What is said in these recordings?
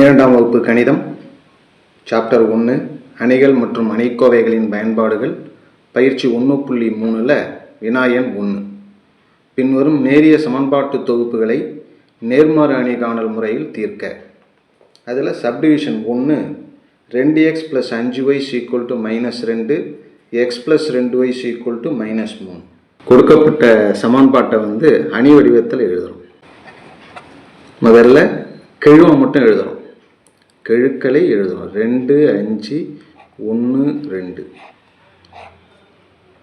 12ஆம் வகுப்பு கணிதம் சாப்டர் 1 அணிகள் மற்றும் அணிக்கோவைகளின் பயன்பாடுகள் பயிற்சி 1.3ல் வினா எண் 1. பின்வரும் நேரிய சமன்பாட்டு தொகுப்புகளை நேர்மாறு அணி காணல் முறையில் தீர்க்க. அதில் subdivision 1 2x + 5y = -2 x + 2y = -3. கொடுக்கப்பட்ட சமன்பாட்டை அணி வடிவத்தில் எழுதுகிறோம். முதல்ல கெழுவை மட்டும் எழுதுகிறோம். கெழுக்களை எழுதுகிறோம். 2 5 1 2.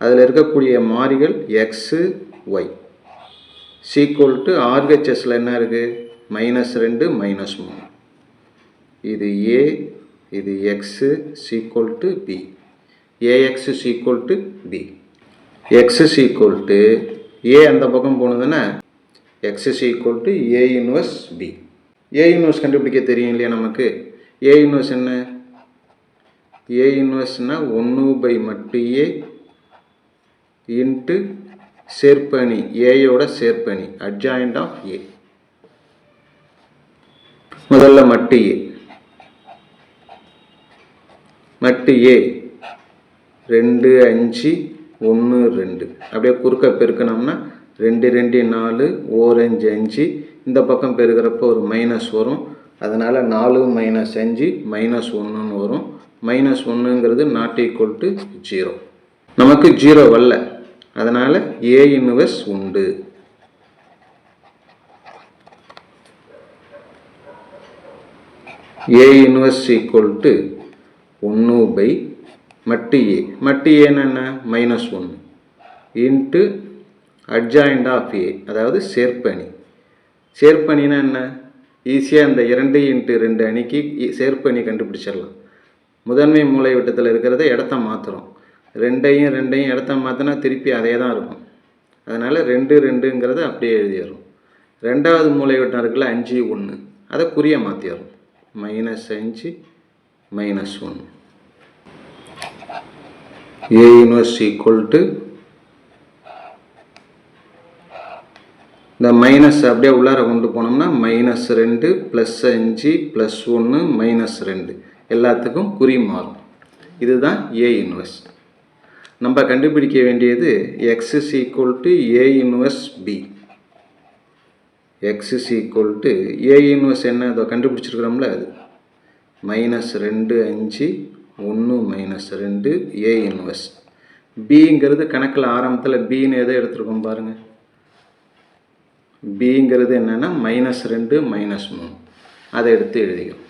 அதில் இருக்கக்கூடிய மாறிகள் x y RHSல என்ன இருக்குது? -2 -3. இது a, இது x = b. ax = b. x a அந்த பக்கம் போனதுன்னா x = a inverse b. a inverse கண்டுபிடிக்க தெரியும் இல்லையா நமக்கு? a inverse என்ன? a inverseனா 1/a இன்ட்டு சேர்ப்பணி ஏயோட சேர்ப்பணி adjoint of a. முதல்ல மட்டு a. மட்டு a 2 5 1 2. அப்படியே குறுக்க பெருக்கணும்னா 2 2 4 1 5 5. இந்த பக்கம் பெருக்கிறப்போ ஒரு மைனஸ் வரும். அதனால் 4 - 5 -1ன்னு வரும். -1ங்கிறது ≠ 0. நமக்கு 0 வரல. அதனால் a இன்வெர்ஸ் உண்டு. a inverse = 1/மட்டு a. மட்டு a என்ன? -1 இன்ட்டு adjoint of a, அதாவது சேர்ப்பணி. சேர்ப்பணினா என்ன? ஈஸியாக இந்த 2 × 2 அணிக்கு சேர்ப்பணி கண்டுபிடிச்சிடலாம். முதன்மை மூலை வட்டத்தில் இருக்கிறத இடத்த மாற்றுறோம். 2ஐயும் 2ஐயும் இடத்த மாற்றினா திருப்பி அதே தான் இருக்கும். அதனால் 2 2ங்கிறத அப்படியே எழுதிடுறோம். ரெண்டாவது மூலை வட்டம் இருக்குல்ல 5 1, அதை குறிய மாற்றிடுறோம். -5 -1. a inverse = இந்த மைனஸ் அப்படியே உள்ளார கொண்டு போனோம்னா -2 +5 +1 -2 எல்லாத்துக்கும் குறி மாறும். இதுதான் a இன்வெர்ஸ். நம்ம கண்டுபிடிக்க வேண்டியது x = a inverse b. x = a inverse என்ன? அதை கண்டுபிடிச்சிருக்கிறோம்ல, அது -2 5 1 -2 a இன்வெர்ஸ். bங்கிறது கணக்கில் ஆரம்பத்தில் bன்னு எதை எடுத்துருக்கோம் பாருங்கள். bங்கிறது என்னென்னா -2 -3. அதை எடுத்து எழுதிக்கிறோம்.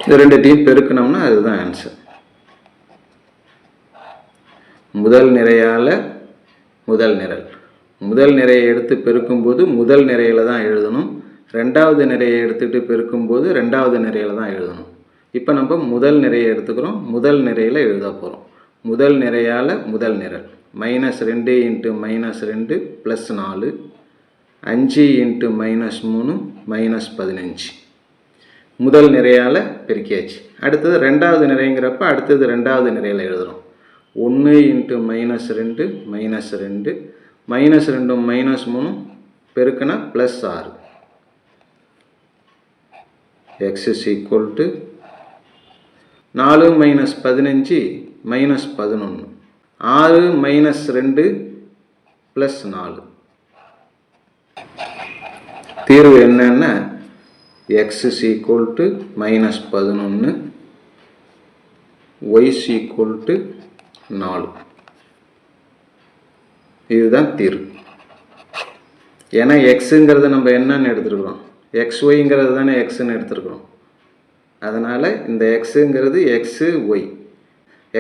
இது ரெண்டுத்தையும் பெருக்கணும்னா அதுதான் ஆன்சர். முதல் நிறையால் முதல் நிரல். முதல் நிறையை எடுத்து பெருக்கும்போது முதல் நிறையில் தான் எழுதணும். ரெண்டாவது நிறையை எடுத்துகிட்டு பெருக்கும்போது ரெண்டாவது நிறையில் தான் எழுதணும். இப்போ நம்ம முதல் நிறையை எடுத்துக்கிறோம். முதல் நிறையில் எழுத போகிறோம். முதல் நிறையால் முதல் நிரல். -2 × -2 +4 5 × -3 -15. முதல் நிறையால் பெருக்கியாச்சு. அடுத்தது ரெண்டாவது நிறைங்கிறப்ப அடுத்தது ரெண்டாவது நிறையில் எழுதுகிறோம். 1 × -2 -2 -2 -3 பெருக்கினா +6. x = 4 - 15 -11. 6 - 2 +4. தீர்வு என்னன்னா x = -11 y = 4. இதுதான் தீர்வு. ஏன்னா எக்ஸுங்கிறத நம்ம என்னன்னு எடுத்துருக்குறோம்? xyங்கிறது தானே எக்ஸ்ன்னு எடுத்துருக்குறோம். அதனால் இந்த எக்ஸுங்கிறது xy.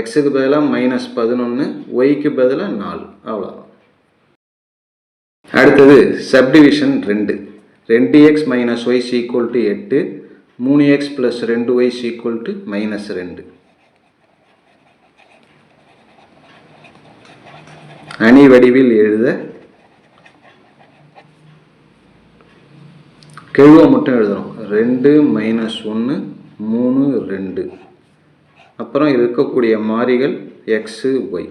எக்ஸுக்கு பதிலாக -11, ஒய்க்கு பதிலாக 4. அவ்வளோதான். அடுத்தது subdivision 2. 2x - y = 8 3x + 2y = -2. அணி வடிவில் எழுத கெழுவை மட்டும் எழுதுகிறோம். 2 -1 3 2. அப்புறம் இருக்கக்கூடிய மாறிகள் x y.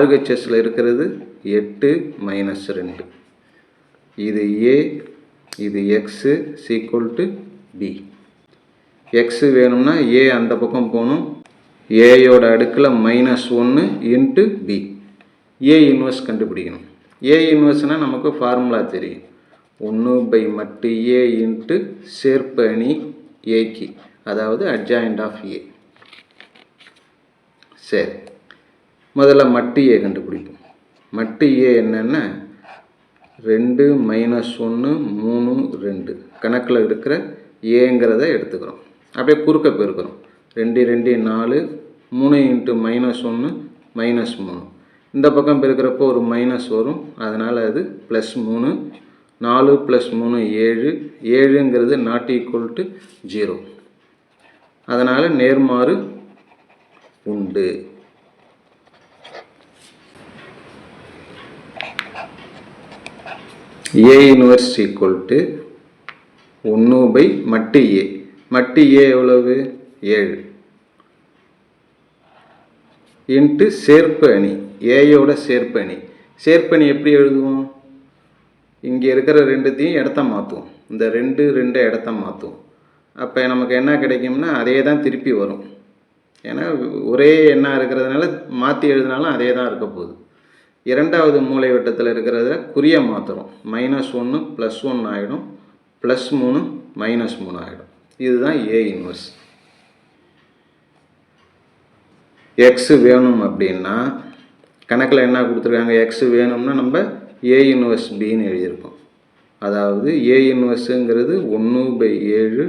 RHSல இருக்கிறது 8 - 2. இது ஏ, இது X equal to B. X வேணும்னா ஏ அந்த பக்கம் போகணும், ஏயோட அடுக்கில் -1 இன்ட்டு பி. ஏ இன்வெர்ஸ் கண்டுபிடிக்கணும். ஏ இன்வெர்ஸ்னால் நமக்கு ஃபார்முலா தெரியும், 1/மட்டு ஏ இன்ட்டு சேர்ப்பு அணி ஏக்கு, அதாவது அட்ஜாயிண்ட் ஆஃப் ஏ. சரி, முதல்ல மட்டு ஏ கண்டுபிடிப்போம். மட்டு ஏ என்னென்னா 2 - 1 3 2. கணக்கில் இருக்கிற ஏங்கிறத எடுத்துக்கிறோம், அப்படியே குறுக்க பெருக்கிறோம். 2 2 4, 3 இன்ட்டு -1 -3. இந்த பக்கம் பெருக்கிறப்போ ஒரு மைனஸ் வரும், அதனால் அது +3. 4 + 3 7. 7ங்கிறது நாட் ஈக்குவல் டு 0, அதனால் நேர்மாறு உண்டு. ஏ இன்வெர்ஸ் ஈக்குவல் டு 1/மட்டு ஏ. மட்டு ஏ எவ்வளவு? 7 இன்ட்டு சேர்ப்பு அணி, ஏயோட சேர்ப்பு அணி. சேர்ப்பு அணி எப்படி எழுதுவோம்? இங்கே இருக்கிற ரெண்டுத்தையும் இடத்த மாற்றுவோம், இந்த 2 2 இடத்த மாற்றுவோம். அப்போ நமக்கு என்ன கிடைக்கும்னா அதே தான் திருப்பி வரும். ஏன்னா ஒரே எண்ணாக இருக்கிறதுனால மாற்றி எழுதினாலும் அதே தான் இருக்க போகுது. இரண்டாவது மூலை வட்டத்தில் இருக்கிறத குறிய மாற்றுறோம், -1 +1 ஆகிடும், +3 -3 ஆகிடும். இதுதான் ஏ இன்வெர்ஸ். எக்ஸு வேணும் அப்படின்னா கணக்கில் என்ன கொடுத்துருக்காங்க, எக்ஸு வேணும்னா நம்ம ஏ இன்வெர்ஸ் பின்னு எழுதியிருக்கோம். அதாவது ஏ இன்வெர்ஸுங்கிறது 1/7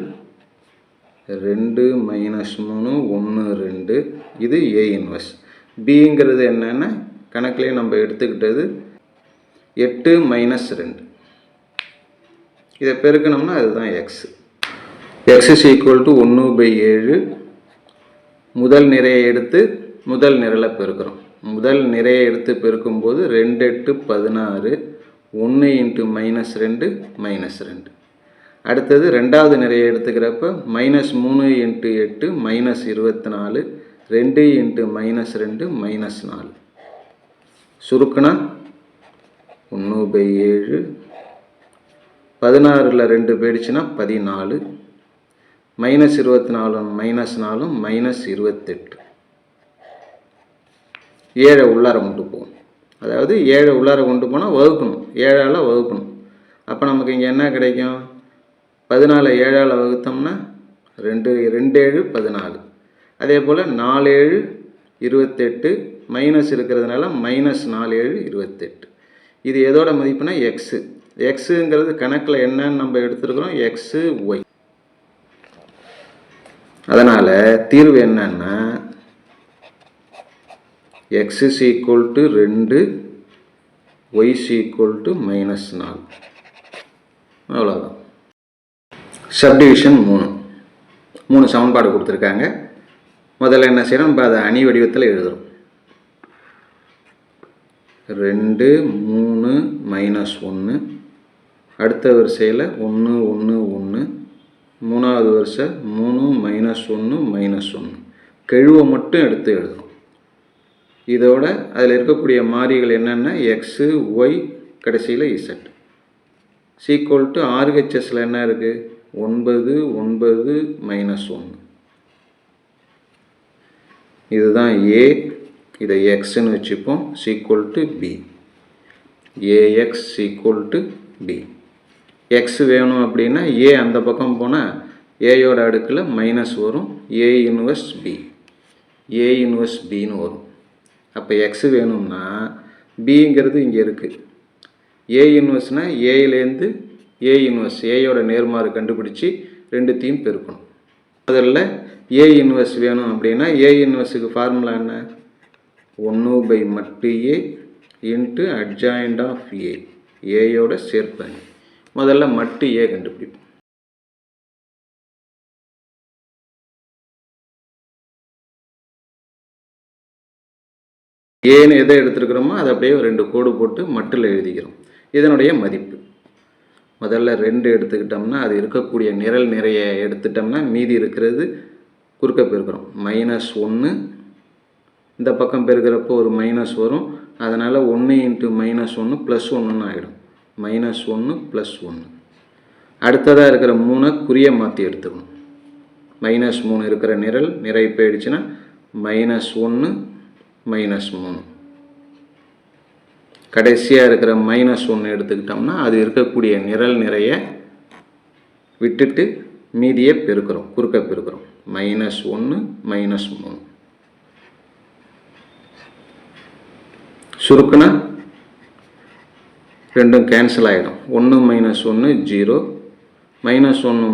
2 - 3 1 2. இது ஏ இன்வெர்ஸ். பிங்கிறது என்னென்னா கணக்கிலே நம்ம எடுத்துக்கிட்டது 8 - 2. இதை பெருக்கணும்னா அதுதான் X. X is equal to 1/7. முதல் நிறையை எடுத்து முதல் நிரலை பெருக்கிறோம். முதல் நிறையை எடுத்து பெருக்கும்போது 2 8 16. 1 இன்ட்டு -2 -2. அடுத்தது ரெண்டாவது நிறையை எடுத்துக்கிறப்ப -3 இன்ட்டு 8 -24. 2 இன்ட்டு -2 -4. சுருக்குனா 1/7. 16ல் 2 போயிடுச்சுன்னா 14. -24 -4 -28. 7 உள்ளார கொண்டு போகும், அதாவது 7 உள்ளார கொண்டு போனால் வகுக்கணும், 7ஆல் வகுக்கணும். அப்போ நமக்கு இங்கே என்ன கிடைக்கும்? 14 7ஆல் வகுத்தோம்னா 2 7 14. அதே போல் 4 7 28, மைனஸ் இருக்கிறதுனால -4 7 28. இது எதோட மதிப்புனா எக்ஸு. எக்ஸுங்கிறது கணக்கில் என்னன்னு நம்ம எடுத்துருக்கிறோம், எக்ஸு ஒய். அதனால் தீர்வு என்னன்னா X is equal to 2, Y is equal to -4. அவ்வளோதான். சப்டிவிஷன் 3 சமன்பாடு கொடுத்துருக்காங்க. முதல்ல என்ன செய்யணும், நம்ம அதை அணி வடிவத்தில் எழுதுகிறோம். 2 3 -1. அடுத்த வரிசையில் 1 1 1. மூணாவது வரிசை 3 -1 -1. கெழுவை மட்டும் எடுத்து எழுதணும். இதோட அதில் இருக்கக்கூடிய மாறிகள் என்னென்னா எக்ஸு ஒய் கடைசியில் இசட். சீக்குவல் டு ஆர்ஹெச்எஸில் என்ன இருக்குது, 9 9 -1. இதுதான் ஏ, இதை எக்ஸ்ன்னு வச்சுப்போம். Equal to B, AX equal to B. X வேணும் அப்படின்னா ஏ அந்த பக்கம் போனால் ஏயோட அடுக்கில் மைனஸ் வரும், A inverse B, A inverse பின்னு வரும். அப்போ எக்ஸ் வேணும்னா பிங்கிறது இங்கே இருக்குது. ஏ இன்வெர்ஸ்னால் ஏலேருந்து ஏ இன்வெர்ஸ், ஏயோட நேர்மாறு கண்டுபிடிச்சி ரெண்டுத்தையும் பெருக்கணும். முதல்ல ஏ இன்வெர்ஸ் வேணும் அப்படின்னா ஏ இன்வெர்ஸுக்கு ஃபார்முலா என்ன, 1/மட்டு ஏ இன்ட்டு அட்ஜாயிண்ட் ஆஃப் ஏ, ஏயோட சேர்ப்பணி. முதல்ல மட்டு ஏ கண்டுபிடிப்போம். ஏன்னு எதை எடுத்துருக்கிறோமோ அதை அப்படியே 2 கோடு போட்டு மட்டில் எழுதிக்கிறோம். இதனுடைய மதிப்பு முதல்ல 2 எடுத்துக்கிட்டோம்னா அது இருக்கக்கூடிய நிரல் நிறைய எடுத்துட்டோம்னா மீதி இருக்கிறது குறுக்க பெருக்கிறோம். -1 இந்த பக்கம் பெருக்கிறப்போ ஒரு மைனஸ் வரும், அதனால் 1 இன்ட்டு -1 +1 ஆகிடும். -1 +1. அடுத்ததாக இருக்கிற 3 குறிய மாற்றி எடுத்துக்கணும். -3 இருக்கிற நிறை போயிடுச்சுன்னா -1 -3. கடைசியாக இருக்கிற -1 எடுத்துக்கிட்டோம்னா அது இருக்கக்கூடிய நிறைய விட்டுட்டு மீதியை பெருக்கிறோம், குறுக்க பெருக்கிறோம். -1 -3 சுருக்குனா ரெண்டும் கேன்சல் ஆகிடும். 1 -1 0, -1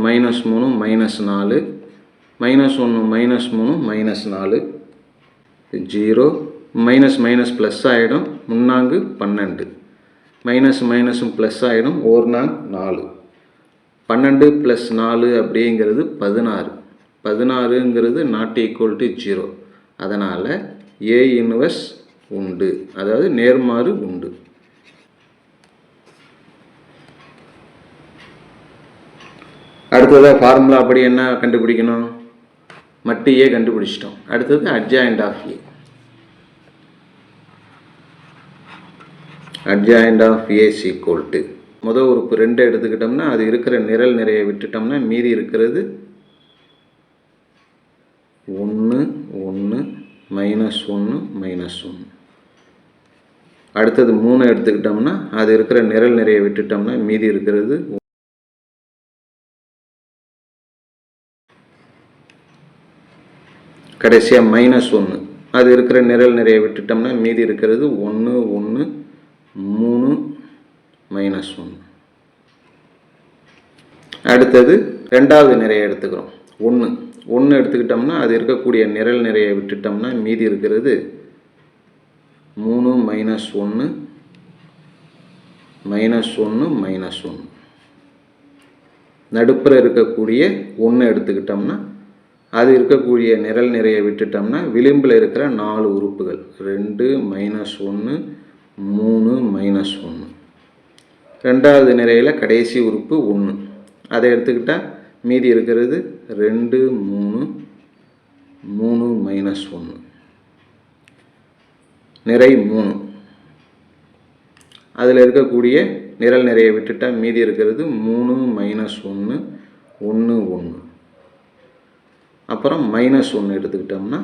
-3 -4, -1 -3 -4, 0 ப்ளஸ் ஆகிடும். 3 12, ப்ளஸ் ஆகிடும். 1 4, 12 + 4 அப்படிங்கிறது 16. 16ங்கிறது not equal to 0. அதனால் A இன்வெர்ஸ் உண்டு, அதாவது நேர்மாறு உண்டு. அடுத்ததாக ஃபார்முலா அப்படி என்ன கண்டுபிடிக்கணும்? மட்டு A கண்டுபிடிச்சிட்டோம். அடுத்தது adjoint of A. adjoint of A is equal to முதல் உறுப்பு 2 எடுத்துக்கிட்டோம்னா அது இருக்கிற நிறைய விட்டுட்டோம்னா மீதி இருக்கிறது 1 1 -1 -1. அடுத்தது 3 எடுத்துக்கிட்டோம்னா அது இருக்கிற நிறைய விட்டுட்டோம்னா மீதி இருக்கிறது கடைசியாக -1 அது இருக்கிற நிறைய விட்டுட்டோம்னா மீதி இருக்கிறது 1 1 3 -1. அடுத்தது ரெண்டாவது நிறைய எடுத்துக்கிறோம். 1 எடுத்துக்கிட்டோம்னா அது இருக்கக்கூடிய நிறைய விட்டுட்டோம்னா மீதி இருக்கிறது 3 -1 -1 -1. நடுப்புற இருக்கக்கூடிய 1 எடுத்துக்கிட்டோம்னா அது இருக்கக்கூடிய நிறைய விட்டுட்டோம்னா விளிம்பில் இருக்கிற 4 உறுப்புகள் 2 -1 3 -1. ரெண்டாவது நிறையில் கடைசி உறுப்பு 1, அதை எடுத்துக்கிட்டால் மீதி இருக்கிறது 2 3 3 -1. நிறை 3, அதில் இருக்கக்கூடிய நிறைய விட்டுட்டால் மீதி இருக்கிறது 3 -1 1 1. அப்புறம் -1 எடுத்துக்கிட்டோம்னா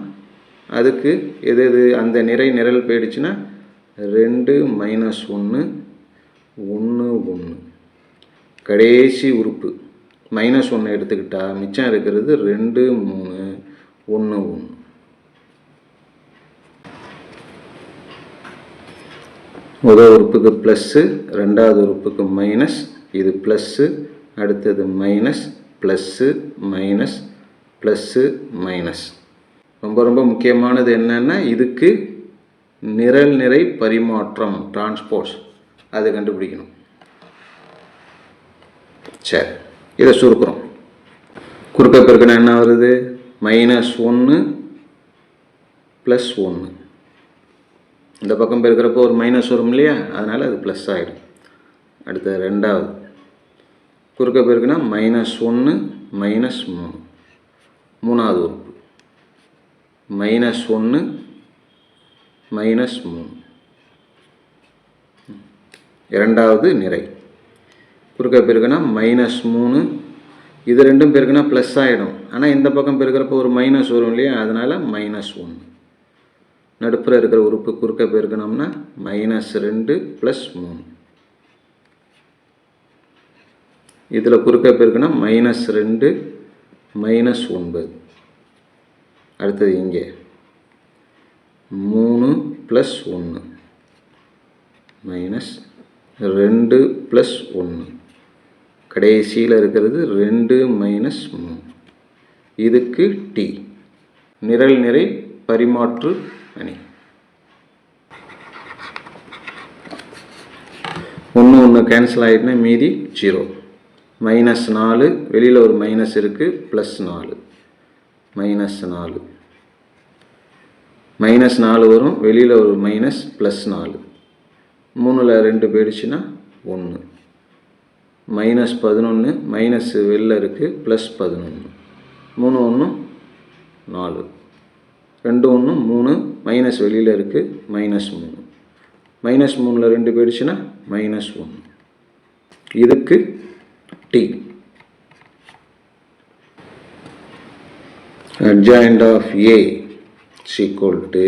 அதுக்கு எது அந்த நிரல் போயிடுச்சுன்னா 2 -1 1 1. கடைசி உறுப்பு -1 எடுத்துக்கிட்டால் மிச்சம் இருக்கிறது 2 3 1 1. முதல் உறுப்புக்கு ப்ளஸ்ஸு, ரெண்டாவது உறுப்புக்கு மைனஸ். இது ப்ளஸ்ஸு, அடுத்தது minus, plus minus, plus minus. ரொம்ப முக்கியமானது என்னென்னா இதுக்கு நிறை பரிமாற்றம் டிரான்ஸ்போஸ் அது கண்டுபிடிக்கணும். சரி, இதை சுருக்கிறோம். குறுக்க பெருக்கினா என்ன வருது? -1 + 1. இந்த பக்கம் பெருக்கிறப்போ ஒரு மைனஸ் வரும் இல்லையா, அதனால் அது ப்ளஸ் ஆகிடும். அடுத்தது ரெண்டாவது குறுக்க பெருக்கினா -1 -3. மூணாவது உறுப்பு -1 -3. இரண்டாவது நிறை குறுக்க பெருக்கினா -3. இது ரெண்டும் பெருக்கினா ப்ளஸ் ஆகிடும். ஆனால் இந்த பக்கம் பெருக்கிறப்போ ஒரு மைனஸ் வரும் இல்லையா, அதனால் -1. நடுப்புற இருக்கிற உறுப்பு குறுக்க பெருக்கணும்னா -2 + 3. இதில் குறுக்க பெருக்கினா -2 -9. அடுத்தது இங்கே 3 + 1 -2 + 1. கடைசியில் இருக்கிறது 2 -3. இதுக்கு T நிறை பரிமாற்று அணி. 1 கேன்சல் ஆகிட்டுனா மீதி 0. -4 வெளியில் ஒரு மைனஸ் இருக்குது, +4 -4. -4 வரும், வெளியில் ஒரு மைனஸ், +4. 3ல் 2 போயிடுச்சுன்னா 1. -11 மைனஸ் வெளில இருக்குது, +11. 3 1 4. 2 1 3 மைனஸ் வெளியில் இருக்குது, -3. -3ல் 2 போயிடுச்சுன்னா -1. இதுக்கு D. adjoint of A is equal to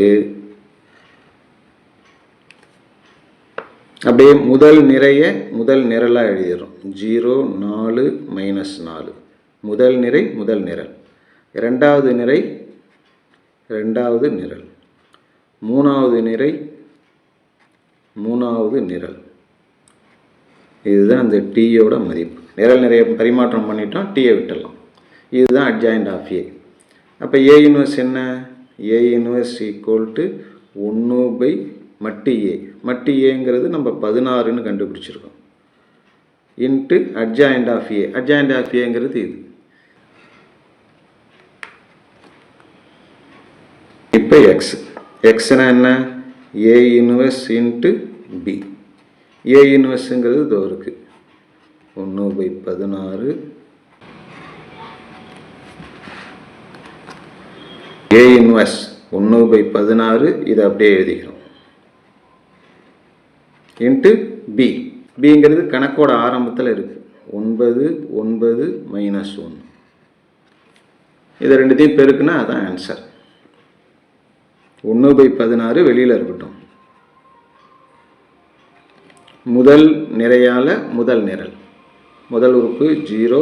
அப்படியே முதல் நிறைய முதல் நிரலாக எழுதிடுறோம். 0 4 -4 முதல் நிரை முதல் நிரல், இரண்டாவது நிரை இரண்டாவது நிரல், மூணாவது நிரை மூணாவது நிரல். இதுதான் அந்த டீயோட மதிப்பு. நிரல் நிறைய பரிமாற்றம் பண்ணிட்டோம், டீயை விட்டுடலாம். இதுதான் adjoint of A. அப்போ A இன்வெர்ஸ் என்ன? A இன்வெர்ஸ் ஈக்குவல் டு 1 மட்டு A. மட்டு ஏங்கிறது நம்ம 16ன்னு கண்டுபிடிச்சிருக்கோம். Into adjoint of A. adjoint of Aங்கிறது இது. இப்போ எக்ஸ். எக்ஸ்னா என்ன? A inverse into B. A இன்வெர்ஸுங்கிறது இதோ இருக்குது. 1/16 A இன்வெர்ஸ் 1/16 இதை அப்படியே எழுதிக்கிறோம். Into B. பிங்கிறது கணக்கோட ஆரம்பத்தில் இருக்குது. 9 9 -1. இதை ரெண்டுத்தையும் பெருக்குன்னா அதான் ஆன்சர். 1/16 வெளியில் இருக்கட்டும். முதல் நிறையால் முதல் நிரல். முதல் உறுப்பு 0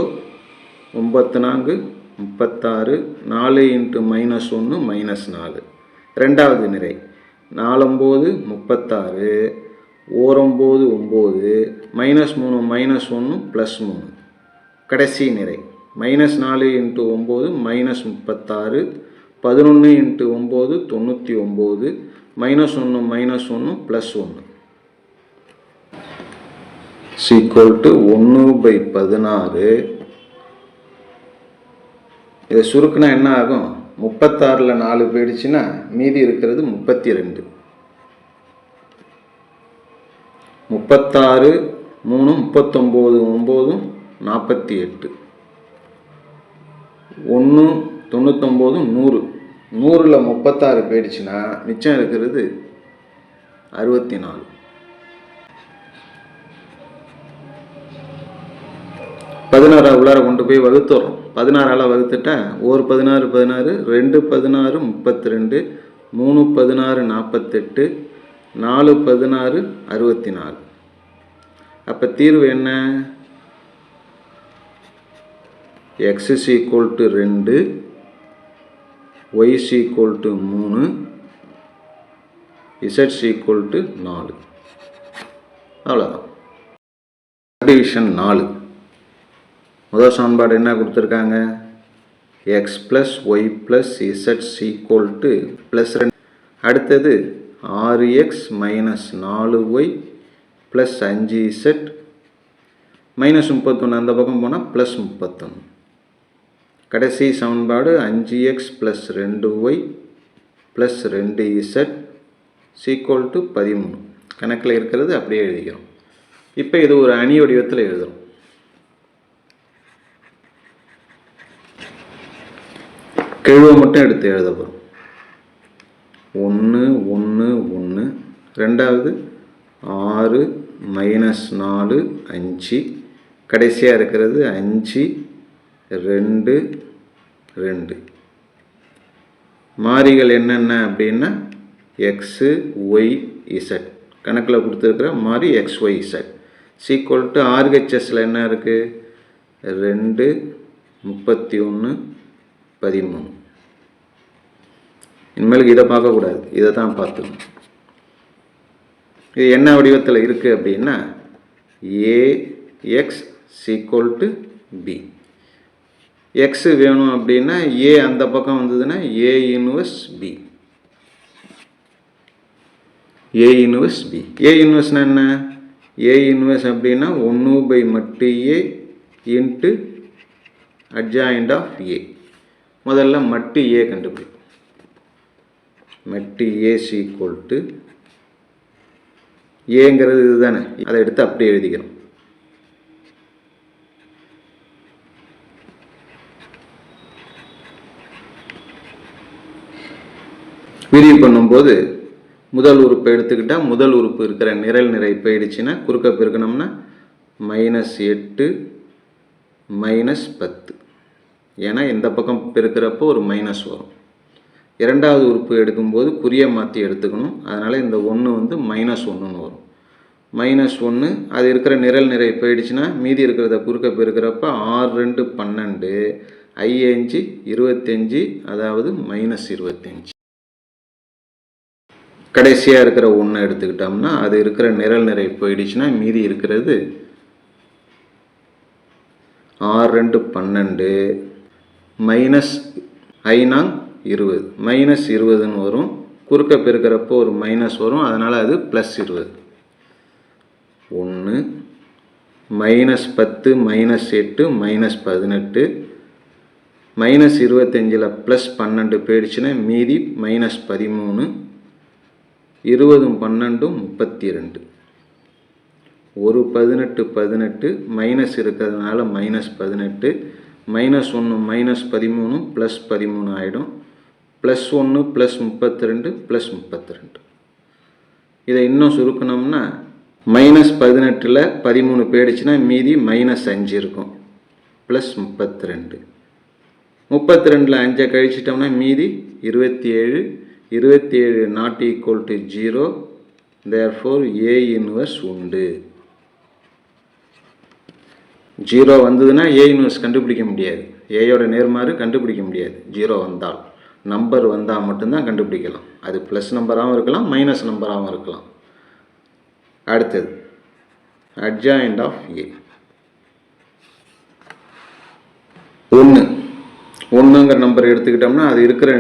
94 36 4 × -1 -4. ரெண்டாவது நிரை 4 9 36 9 9 -3 -1 +3. கடைசி நிரை -4 × 9 -36 11 × 9 99 -1 +1 ஈக்குவல் டு 1/16. இதை சுருக்குனா என்ன ஆகும்? 36ல் 4 போயிடுச்சுன்னா மீதி இருக்கிறது 32. 36 3 39 9 48 1 99 100. 100ல் 36 போயிடுச்சுன்னா மிச்சம் இருக்கிறது 64. 16 உள்ளார கொண்டு போய் வகுத்துறோம். 16ஆல் வகுத்துட்டா 1 16 16 2 16 32 3 16 48 4 16 64. அப்போ தீர்வு என்ன? x = 2, y = 3, z = 4. அவ்வளோதான். டிவிஷன் 4. முதல் சமன்பாடு என்ன கொடுத்துருக்காங்க? x + y + z = +2. அடுத்தது 6x - 4y + 5z -31 அந்த பக்கம் போனால் +31. கடைசி சமன்பாடு 5x + 2y + 2z = 13. கணக்கில் இருக்கிறது அப்படியே எழுதிக்கிறோம். இப்போ இது ஒரு அணி வடிவத்தில் எழுதுகிறோம். கெழுவை மட்டும் எடுத்து எழுத போகிறோம். 1 1 1. ரெண்டாவது 6 -4 5. கடைசியாக இருக்கிறது 5 2 2. மாறிகள் என்னென்ன அப்படின்னா எக்ஸு ஒய் இசட். கணக்கில் கொடுத்துருக்குற மாறி எக்ஸ் ஒய் இசட் = ஆர்ஹெச்எஸில் என்ன இருக்குது? 2 31 13. இனிமேலுக்கு இதை பார்க்கக்கூடாது, இதை தான் பார்த்துக்கணும். இது என்ன வடிவத்தில் இருக்குது அப்படின்னா ஏஎக்ஸ் = பி. எக்ஸ் வேணும் அப்படின்னா ஏ அந்த பக்கம் வந்ததுன்னா A inverse B. A inverse B. A இன்வெர்ஸ்னா என்ன? ஏ இன்வெர்ஸ் அப்படின்னா 1/மட்டு A into adjoint of A. முதல்ல மட்டு ஏ கண்டுபிடிப்போம். மட்டு ஏ = ஏங்கிறது இது தானே, அதை எடுத்து அப்படியே எழுதிக்கிறோம். விரிவு பண்ணும்போது முதல் உறுப்பை எடுத்துக்கிட்டால் முதல் உறுப்பு இருக்கிற நிரல் நிறை போயிடுச்சுன்னா குறுக்க பெருக்கணும்னா -8 -10. ஏன்னா இந்த பக்கம் பெருக்கிறப்போ ஒரு மைனஸ் வரும். இரண்டாவது உறுப்பு எடுக்கும்போது குறியை மாற்றி எடுத்துக்கணும். அதனால் இந்த 1 வந்து -1ன்னு வரும். -1 அது இருக்கிற நிரல் நிறை போயிடுச்சுன்னா மீதி இருக்கிறத குறுக்க பெருக்கிறப்ப 6 2 12 5 25, அதாவது -25. கடைசியாக இருக்கிற 1 எடுத்துக்கிட்டோம்னா அது இருக்கிற நிரல் நிறை போயிடுச்சுன்னா மீதி இருக்கிறது 6 2 12 -20 -20ன்னு வரும். குறுக்க பெருக்கிறப்போ ஒரு மைனஸ் வரும். அதனால் அது +20. 1 -10 -8 -18 -25ல் +12 போயிடுச்சுன்னா மீதி -13. 20 12 32. ஒரு 18 18 மைனஸ் இருக்கிறதுனால -18. -1 -13 +13 ஆகிடும். +1 +32 +32. இதை இன்னும் சுருக்கணும்னா -18ல் 13 போயிடுச்சுன்னா மீதி -5 இருக்கும். +32. 32ல் 5 கழிச்சிட்டோம்னா மீதி 27. 27 not equal to 0. therefore A inverse உண்டு. 0 வந்ததுன்னா A இன்வெர்ஸ் கண்டுபிடிக்க முடியாது. ஏயோட நேர்மாறு கண்டுபிடிக்க முடியாது. 0 வந்தால், நம்பர் வந்தால் மட்டும்தான் கண்டுபிடிக்கலாம். அது ப்ளஸ் நம்பராகவும் இருக்கலாம், மைனஸ் நம்பராகவும் இருக்கலாம். அடுத்தது adjoint of A. 1ங்கிற நம்பர் எடுத்துக்கிட்டோம்னா அது இருக்கிற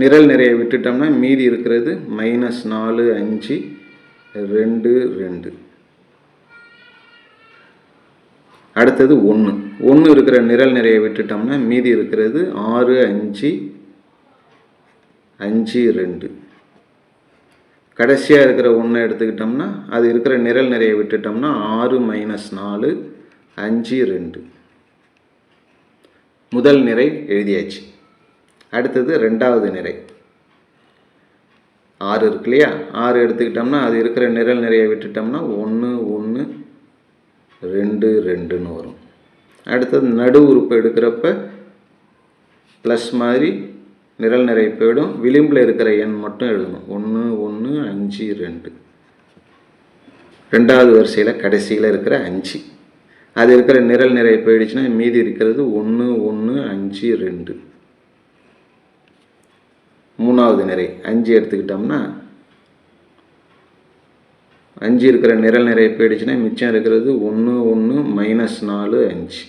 நிரல் நிறைய விட்டுட்டோம்னா மீதி இருக்கிறது -4 5 2 2. அடுத்தது 1 இருக்கிற நிரல் நிறைய விட்டுட்டோம்னா மீதி இருக்கிறது 6 5 5 2. கடைசியாக இருக்கிற 1 எடுத்துக்கிட்டோம்னா அது இருக்கிற நிரல் நிறைய விட்டுட்டோம்னா 6 -4 5 2. முதல் நிரை எழுதியாச்சு. அடுத்தது ரெண்டாவது நிரை 6 இருக்கு இல்லையா? 6 எடுத்துக்கிட்டோம்னா அது இருக்கிற நிரல் நிறைய விட்டுட்டோம்னா 1 1 2 2ன்னு வரும். அடுத்தது நடு உறுப்பு எடுக்கிறப்ப ப்ளஸ் மாதிரி நிரல் நிறை போயிடும். விளிம்பில் இருக்கிற எண் மட்டும் எழுதணும். 1 1 5 2. ரெண்டாவது வரிசையில் கடைசியில் இருக்கிற 5 அது இருக்கிற நிரல் நிறை போயிடுச்சுன்னா மீதி இருக்கிறது 1 1 5 2. மூணாவது நிரை 5 எடுத்துக்கிட்டோம்னா 5 இருக்கிற நிரல் நிறை போயிடுச்சுன்னா மிச்சம் இருக்கிறது 1 1 -4 5.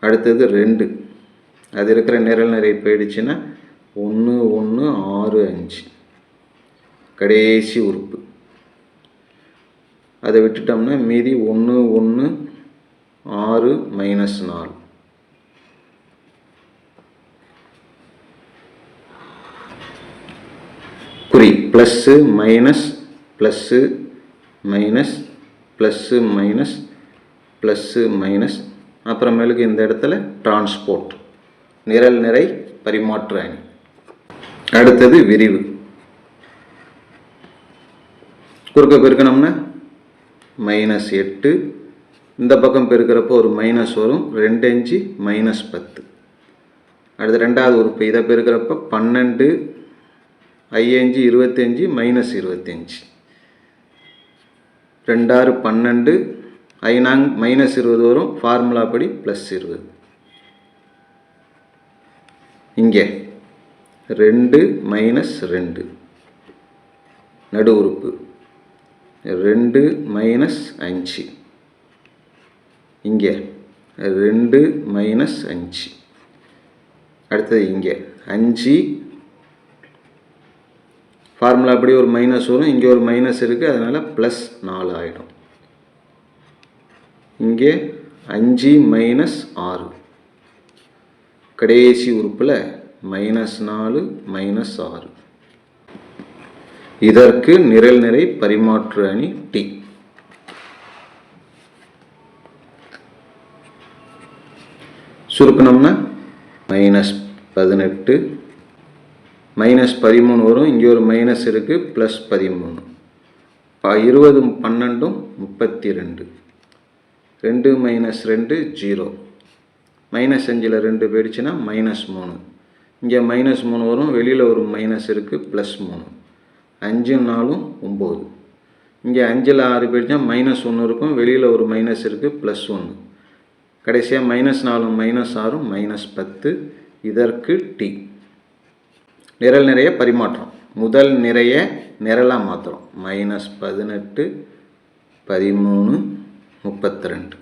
அடுத்தது 2 அது இருக்கிற நிரல் நிறை போயிடுச்சுன்னா 1 1 6 5. கடைசி உறுப்பு அதை விட்டுட்டோம்னா மீதி 1 1 6 -4. குறி plus minus plus minus plus minus plus minus. அப்புறமேலுக்கு இந்த இடத்துல டிரான்ஸ்போர்ட் நிரல் நிறை பரிமாற்ற அணி. அடுத்தது விரிவு. குறுக்க பெருக்கணும்னா -8. இந்த பக்கம் பெருக்கிறப்போ ஒரு மைனஸ் வரும். 2 5 -10. அடுத்து ரெண்டாவது உறுப்பு இதை பெருக்கிறப்ப 12 5 25 -25. 2 6 12 5 -20 வரும். ஃபார்முலா படி +20. இங்கே 2 -2 நடு உறுப்பு 2 -5. இங்கே 2 -5. அடுத்தது இங்கே 5 ஃபார்முலா அப்படி ஒரு மைனஸ் வரும். இங்கே ஒரு மைனஸ் இருக்குது, அதனால் +4 ஆகிடும். இங்கே 5 -6. கடைசி உறுப்பில் -4 -6. இதற்கு நிரல் நிறை பரிமாற்று அணி T. சுருக்கணும்னா -18 -13 வரும். இங்கே ஒரு மைனஸ் இருக்குது, +13. 20 12 32. 2 மைனஸ் 2 0. மைனஸ் 5ல் 2 போயிடுச்சுன்னா -3. இங்கே -3 வரும், வெளியில் ஒரு மைனஸ் இருக்குது, +3. 5 4 9. இங்கே 5ல் 6 போயிடுச்சுன்னா -1 இருக்கும், வெளியில் ஒரு மைனஸ் இருக்குது, +1. கடைசியாக -4 -6 -10. இதற்கு டி. நிரல் நிறைய பரிமாற்றம். முதல் நிறைய நிரலாக மாற்றுறோம். -18 13 32.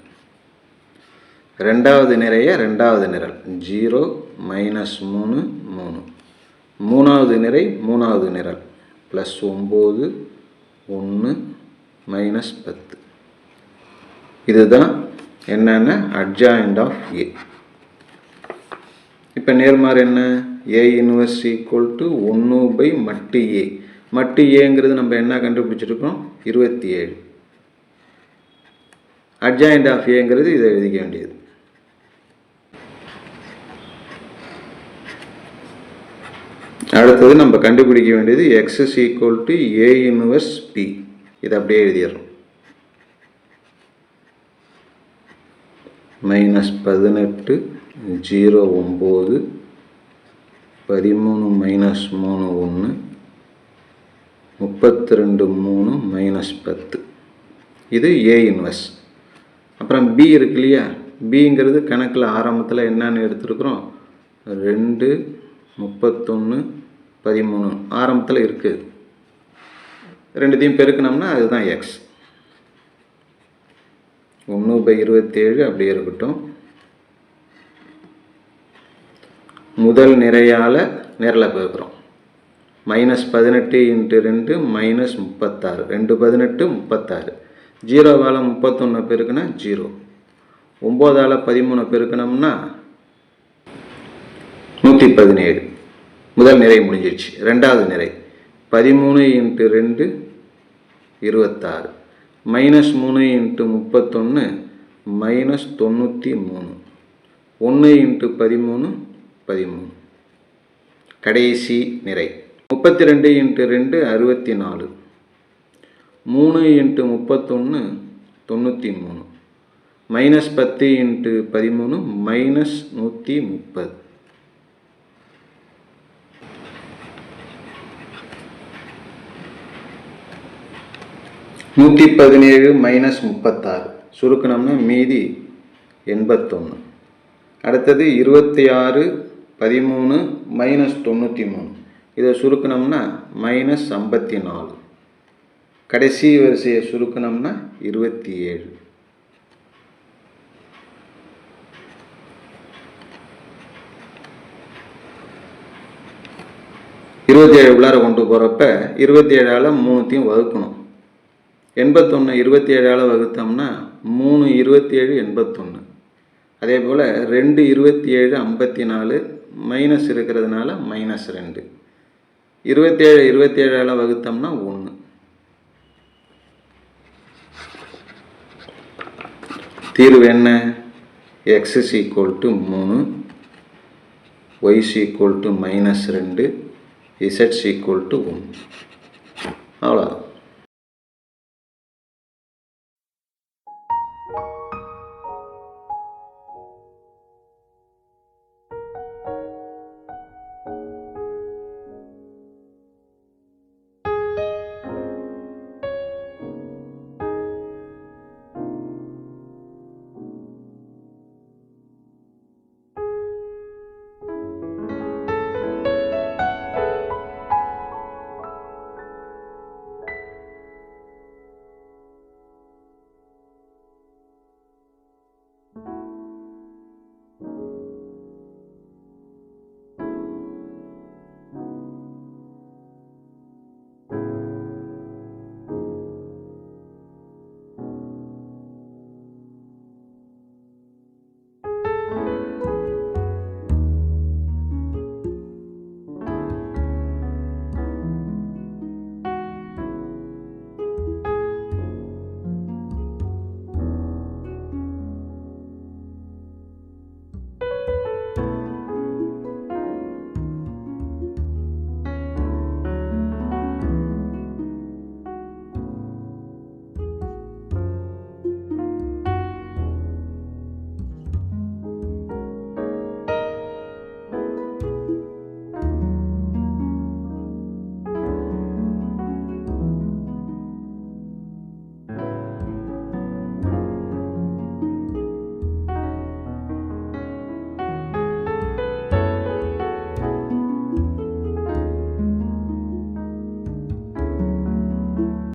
ரெண்டாவது நிறைய ரெண்டாவது நிரல் 0 -3 3. மூணாவது நிறை மூணாவது நிரல் +9 1 -10. இதுதான் என்னென்ன அட்ஜாயிண்ட் ஆஃப் ஏ. இப்போ நேர்மாறு என்ன? A இன்வர்ஸ் ஈக்குவல் டு 1/மட்டு ஏ. மட்டு ஏங்கிறது நம்ம என்ன கண்டுபிடிச்சிருக்கோம்? 27. அட்ஜாயிண்ட் ஆஃப் ஏங்கிறது இதை எழுதிக்க வேண்டியது. அடுத்தது நம்ம கண்டுபிடிக்க வேண்டியது x is equal to A inverse P. இதை அப்படியே எழுதிடுறோம். -18 0 9 13 -3 1 32 3 -10. இது A இன்வர்ஸ். அப்புறம் B இருக்கு இல்லையா? பிங்கிறது கணக்கில் ஆரம்பத்தில் என்னன்னு எடுத்துருக்குறோம்? 2 31 13 ஆரம்பத்தில் இருக்குது. ரெண்டுத்தையும் பெருக்கணும்னா அதுதான் எக்ஸ். 1/27 அப்படியே இருக்கட்டும். முதல் நிறையால் நிரலை பெருக்கிறோம். -18 × 2 -36. 2 18 36. 0வால் 31 பெருக்கினா 0. 9ஆல் 13 பெருக்கணும்னா 117. முதல் நிறை முடிஞ்சிடுச்சு. ரெண்டாவது நிறை 13 × 2 26. -3 × 31 -93. 1 × 13 13. கடைசி நிறை 32 × 2 64. 3 × 31 93. -10 × 13 -130. -117 -36 சுருக்கணும்னா மீதி 81. அடுத்தது 26 13 -93. இதை சுருக்கணும்னா -54. கடைசி வரிசையை சுருக்கணும்னா 27. உள்ளார கொண்டு போகிறப்ப 27ஆல் 3 வகுக்கணும். 81 27ஆல் வகுத்தோம்னா 3 27 81. அதே போல் 2 27 54. மைனஸ் இருக்கிறதுனால -2. 27 27ஆல் வகுத்தோம்னா 1. தீர்வு என்ன? x is equal to 3, y is equal to -2, z is equal to 1. அவ்வளோ.